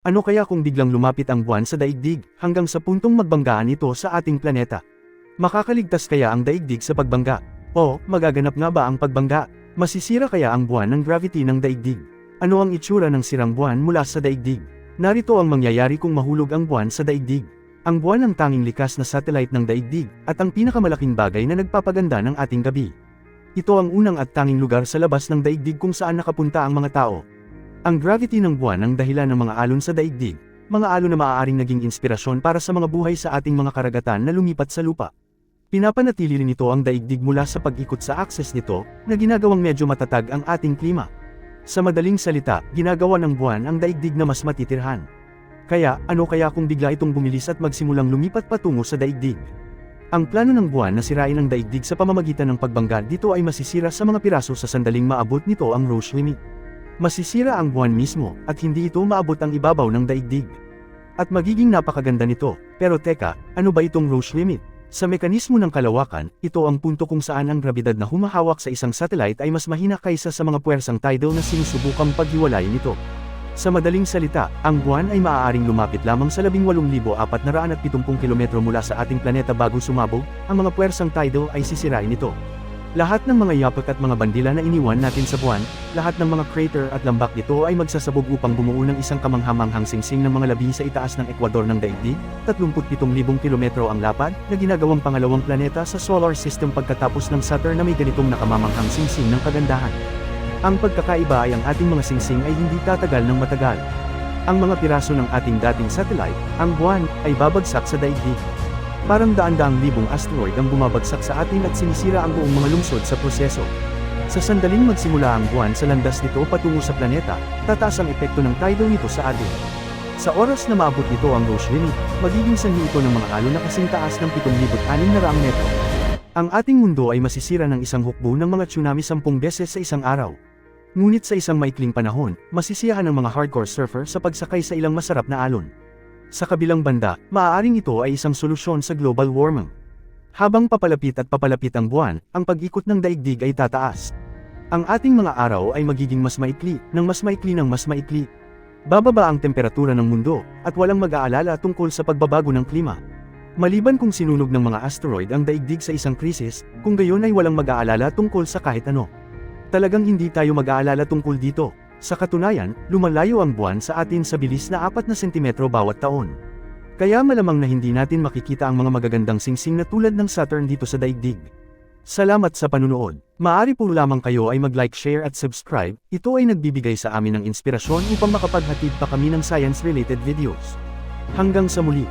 Ano kaya kung biglang lumapit ang buwan sa daigdig, hanggang sa puntong magbanggaan ito sa ating planeta? Makakaligtas kaya ang daigdig sa pagbangga? O, magaganap nga ba ang pagbangga? Masisira kaya ang buwan ng gravity ng daigdig? Ano ang itsura ng sirang buwan mula sa daigdig? Narito ang mangyayari kung mahulog ang buwan sa daigdig. Ang buwan ang tanging likas na satellite ng daigdig, at ang pinakamalaking bagay na nagpapaganda ng ating gabi. Ito ang unang at tanging lugar sa labas ng daigdig kung saan nakapunta ang mga tao. Ang gravity ng buwan ang dahilan ng mga alon sa daigdig, mga alon na maaaring naging inspirasyon para sa mga buhay sa ating mga karagatan na lumipat sa lupa. Pinapanatili rin ito ang daigdig mula sa pag-ikot sa akses nito, na ginagawang medyo matatag ang ating klima. Sa madaling salita, ginagawa ng buwan ang daigdig na mas matitirhan. Kaya, ano kaya kung bigla itong bumilis at magsimulang lumipat patungo sa daigdig? Ang plano ng buwan na sirain ang daigdig sa pamamagitan ng pagbangga dito ay masisira sa mga piraso sa sandaling maabot nito ang Roche limit. Masisira ang buwan mismo, at hindi ito maabot ang ibabaw ng daigdig. At magiging napakaganda nito, pero teka, ano ba itong Roche limit? Sa mekanismo ng kalawakan, ito ang punto kung saan ang grabidad na humahawak sa isang satellite ay mas mahina kaysa sa mga puwersang tidal na sinusubukang paghiwalayin nito. Sa madaling salita, ang buwan ay maaaring lumapit lamang sa 18,470 kilometro mula sa ating planeta bago sumabog, ang mga puwersang tidal ay sisirain ito. Lahat ng mga yapak at mga bandila na iniwan natin sa buwan, lahat ng mga crater at lambak nito ay magsasabog upang bumuo ng isang kamanghamanghang singsing ng mga labi sa itaas ng ekwador ng daigdig, 37,000 kilometro ang lapad, na ginagawang pangalawang planeta sa solar system pagkatapos ng Saturn na may ganitong nakamamanghang singsing ng kagandahan. Ang pagkakaiba ay ang ating mga singsing ay hindi tatagal ng matagal. Ang mga piraso ng ating dating satellite, ang buwan, ay babagsak sa daigdig. Parang daan-daang libong asteroid ang bumabagsak sa atin at sinisira ang buong mga lungsod sa proseso. Sa sandaling magsimula ang buwan sa landas nito patungo sa planeta, tataas ang epekto ng tidal nito sa atin. Sa oras na maabot nito ang Roche limit, magiging sanhi ito ng mga alon na kasing taas ng 7,600 metro. Ang ating mundo ay masisira ng isang hukbo ng mga tsunami 10 beses sa isang araw. Ngunit sa isang maikling panahon, masisiyahan ng mga hardcore surfer sa pagsakay sa ilang masarap na alon. Sa kabilang banda, maaaring ito ay isang solusyon sa global warming. Habang papalapit at papalapit ang buwan, ang pag-ikot ng daigdig ay tataas. Ang ating mga araw ay magiging mas maikli, ng mas maikli ng mas maikli. Bababa ang temperatura ng mundo, at walang mag-aalala tungkol sa pagbabago ng klima. Maliban kung sinunog ng mga asteroid ang daigdig sa isang krisis, kung gayon ay walang mag-aalala tungkol sa kahit ano. Talagang hindi tayo mag-aalala tungkol dito. Sa katunayan, lumalayo ang buwan sa atin sa bilis na 4 na sentimetro bawat taon. Kaya malamang na hindi natin makikita ang mga magagandang singsing na tulad ng Saturn dito sa daigdig. Salamat sa panunood. Maaari po lamang kayo ay mag-like, share at subscribe. Ito ay nagbibigay sa amin ng inspirasyon upang makapaghatid pa kami ng science-related videos. Hanggang sa muli.